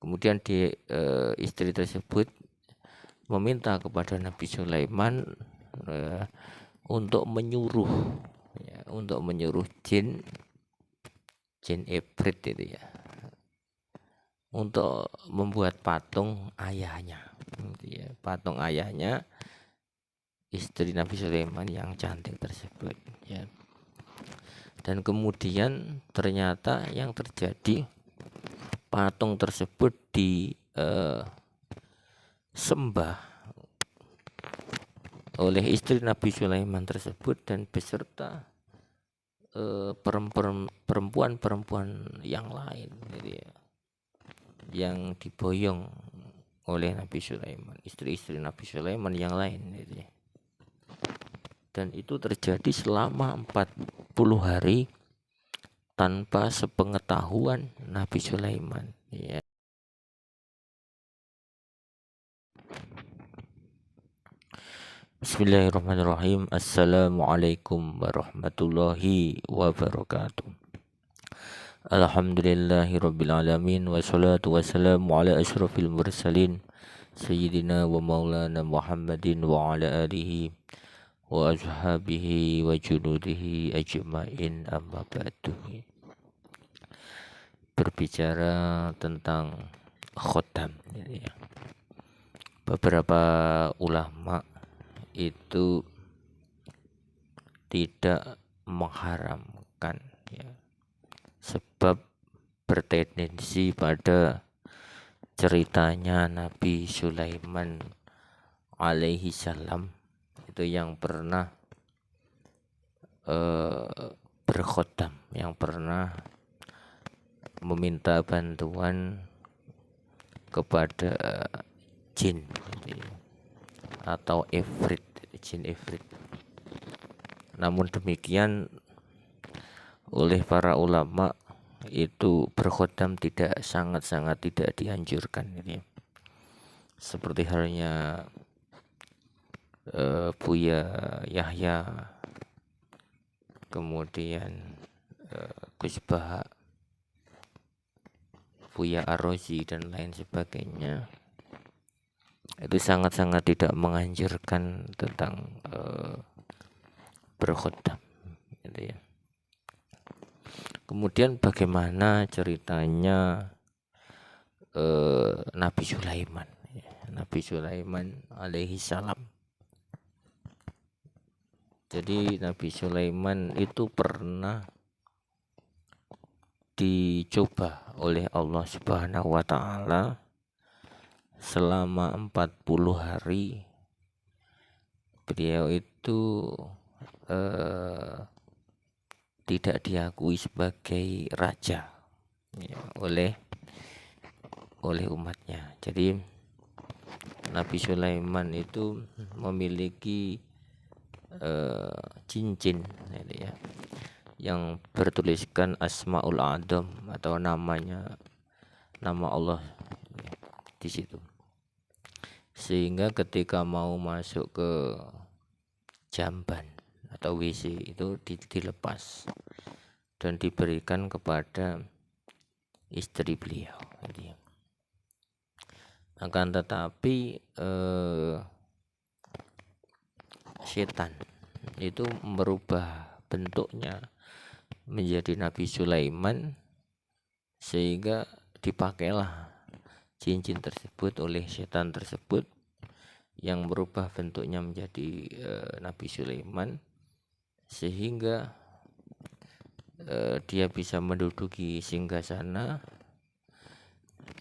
Kemudian istri tersebut meminta kepada Nabi Sulaiman untuk menyuruh jin ibrit itu ya, untuk membuat patung ayahnya, gitu ya, patung ayahnya istri Nabi Sulaiman yang cantik tersebut ya. Dan kemudian ternyata yang terjadi, patung tersebut disembah oleh istri Nabi Sulaiman tersebut dan beserta perempuan-perempuan yang lain, gitu ya, yang diboyong oleh Nabi Sulaiman, istri-istri Nabi Sulaiman yang lain, gitu ya. Dan itu terjadi selama 40 hari tanpa sepengetahuan Nabi Sulaiman ya. Bismillahirrahmanirrahim. Assalamualaikum warahmatullahi wabarakatuh. Alhamdulillahirabbil alamin, wassalatu wassalamu ala asyrafil mursalin sayyidina wa maulana Muhammadin wa ala alihi wa ashabihi wa junudihi ajma'in, amma ba'du. Berbicara tentang khotam, ya. Beberapa ulama itu tidak mengharamkan ya, sebab bertendensi pada ceritanya Nabi Sulaiman alaihi salam itu yang pernah berkhotam, yang pernah meminta bantuan kepada jin atau ifrit, jin ifrit. Namun demikian oleh para ulama itu berkhotam sangat-sangat tidak dianjurkan, gitu ya. Seperti halnya Buya Yahya, kemudian Gus Baha, Buya Ar-Razi dan lain sebagainya, itu sangat-sangat tidak menganjurkan tentang berkhotam, gitu ya. Kemudian bagaimana ceritanya Nabi Sulaiman, ya, Nabi Sulaiman alaihi salam. Jadi Nabi Sulaiman itu pernah dicoba oleh Allah Subhanahu wa taala selama 40 hari. Beliau itu tidak diakui sebagai raja ya, oleh umatnya. Jadi Nabi Sulaiman itu memiliki cincin, gitu ya, yang bertuliskan Asmaul A'dham atau nama Allah di situ. Sehingga ketika mau masuk ke jamban atau WC itu dilepas dan diberikan kepada istri beliau, gitu ya. Akan tetapi setan itu merubah bentuknya menjadi Nabi Sulaiman, sehingga dipakailah cincin tersebut oleh setan tersebut yang merubah bentuknya menjadi Nabi Sulaiman, sehingga dia bisa menduduki singgasana.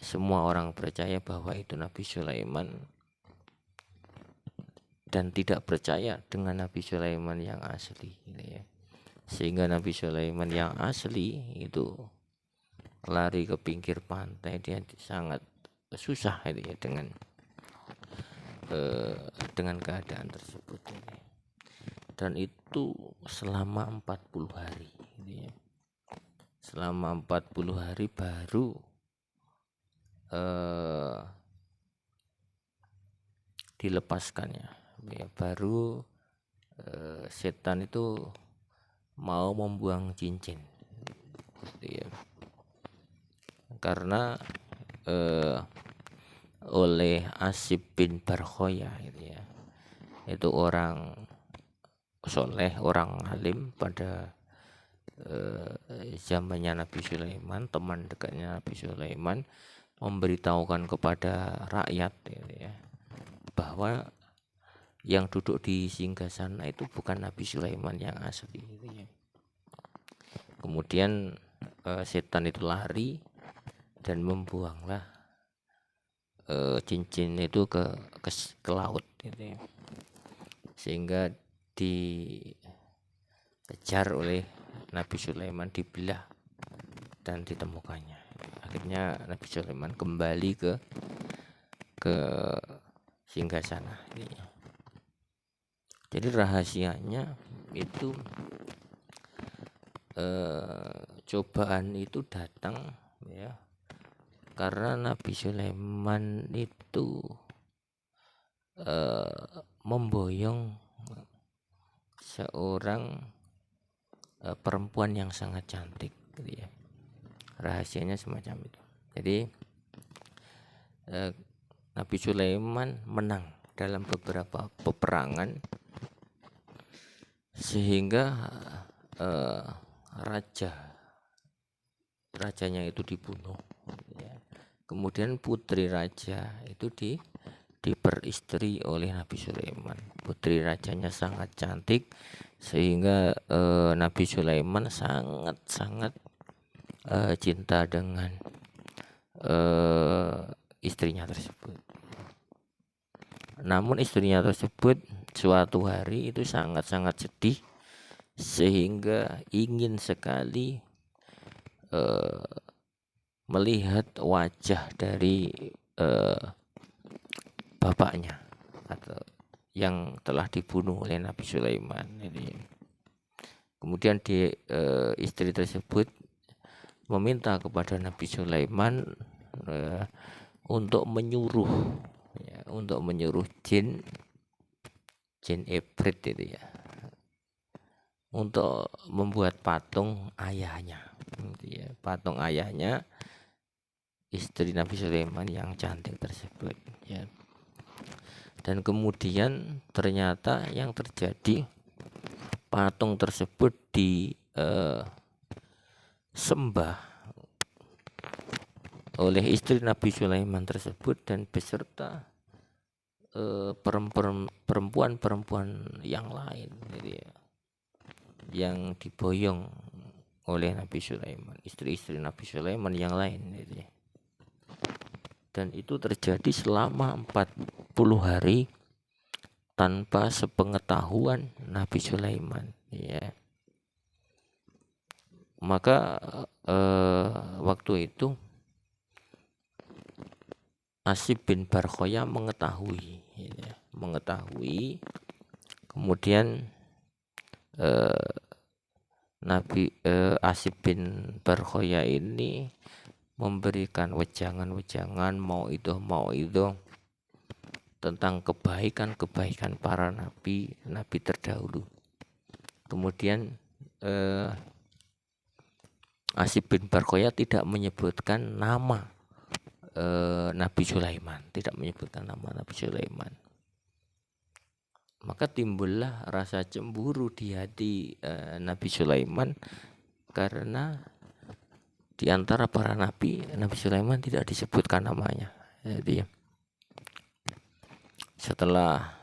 Semua orang percaya bahwa itu Nabi Sulaiman dan tidak percaya dengan Nabi Sulaiman yang asli, gitu ya. Sehingga Nabi Sulaiman yang asli itu lari ke pinggir pantai, dia sangat susah, gitu ya, dengan keadaan tersebut, gitu ya. Dan itu selama 40 hari, gitu ya. Selama 40 hari baru dilepaskannya ya, baru setan itu mau membuang cincin, gitu ya. Karena oleh Asib bin Barkhoya gitu ya. Itu orang soleh, orang alim pada zamannya Nabi Sulaiman, teman dekatnya Nabi Sulaiman, memberitahukan kepada rakyat gitu ya, bahwa yang duduk di singgasana itu bukan Nabi Sulaiman yang asli gitu ya. Kemudian setan itu lari dan membuanglah cincin itu ke laut gitu ya. Sehingga dikejar oleh Nabi Sulaiman, dibelah dan ditemukannya. Akhirnya Nabi Sulaiman kembali ke singgasana. Jadi rahasianya itu cobaan itu datang ya karena Nabi Sulaiman itu memboyong seorang perempuan yang sangat cantik gitu ya. Rahasianya semacam itu. Jadi Nabi Sulaiman menang dalam beberapa peperangan sehingga rajanya itu dibunuh ya. Kemudian putri raja itu diperistri oleh Nabi Sulaiman. Putri rajanya sangat cantik sehingga Nabi Sulaiman sangat cinta dengan istrinya tersebut. Namun istrinya tersebut suatu hari itu sangat sedih sehingga ingin sekali melihat wajah dari bapaknya atau yang telah dibunuh oleh Nabi Sulaiman. Kemudian istri tersebut meminta kepada Nabi Sulaiman untuk menyuruh jin ibrit itu ya, untuk membuat patung ayahnya gitu ya, patung ayahnya istri Nabi Sulaiman yang cantik tersebut ya. Dan kemudian ternyata yang terjadi, patung tersebut disembah oleh istri Nabi Sulaiman tersebut dan beserta perempuan-perempuan yang lain gitu ya, yang diboyong oleh Nabi Sulaiman, istri-istri Nabi Sulaiman yang lain gitu ya. Dan itu terjadi selama 40 hari tanpa sepengetahuan Nabi Sulaiman ya. Maka waktu itu Asib bin Barkhoya mengetahui ya, kemudian Nabi Asib bin Barkhoya ini memberikan wejangan mau itu tentang kebaikan para nabi terdahulu. Kemudian Asib bin Barkhoya tidak menyebutkan nama Nabi Sulaiman, Maka timbullah rasa cemburu di hati Nabi Sulaiman, karena di antara para nabi Sulaiman tidak disebutkan namanya. Jadi setelah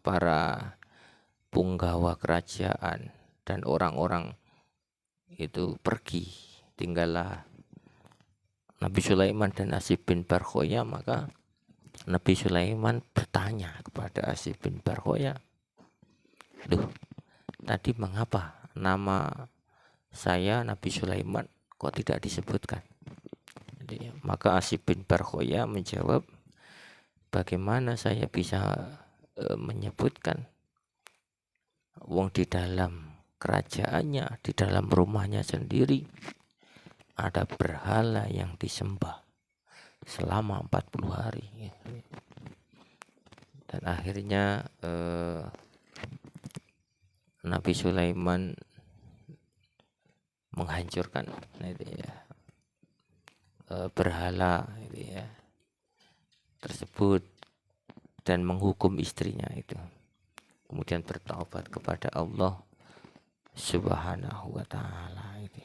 para punggawa kerajaan dan orang-orang itu pergi, tinggallah Nabi Sulaiman dan Asib bin Barkhoya. Maka Nabi Sulaiman bertanya kepada Asib bin Barkhoya, "Duh, tadi mengapa nama saya Nabi Sulaiman kok tidak disebutkan?" Jadi, maka Asib bin Barkhoya menjawab, "Bagaimana saya bisa menyebutkan? Wong di dalam kerajaannya, di dalam rumahnya sendiri ada berhala yang disembah selama 40 hari. Dan akhirnya Nabi Sulaiman menghancurkan berhala gitu ya, tersebut dan menghukum istrinya itu, kemudian bertaubat kepada Allah Subhanahu wa taala itu.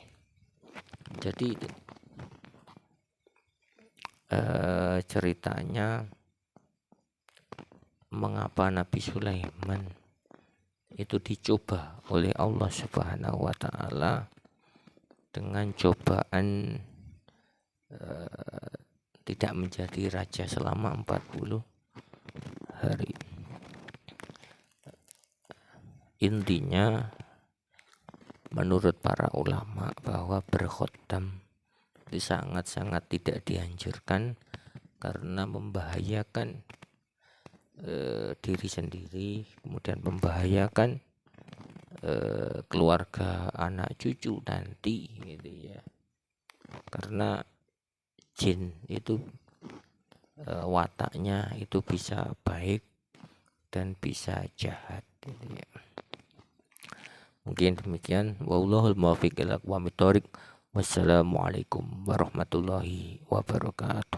Jadi itu ceritanya mengapa Nabi Sulaiman itu dicoba oleh Allah Subhanahu wa taala dengan cobaan tidak menjadi raja selama 40 hari. Intinya menurut para ulama bahwa berkhotam itu sangat-sangat tidak dianjurkan karena membahayakan diri sendiri, kemudian membahayakan keluarga, anak cucu nanti gitu ya. Karena jin itu wataknya itu bisa baik dan bisa jahat gitu ya. Mungkin demikian. Wallahul muwaffiq ila aqwamit thoriq. Wassalamualaikum warahmatullahi wabarakatuh.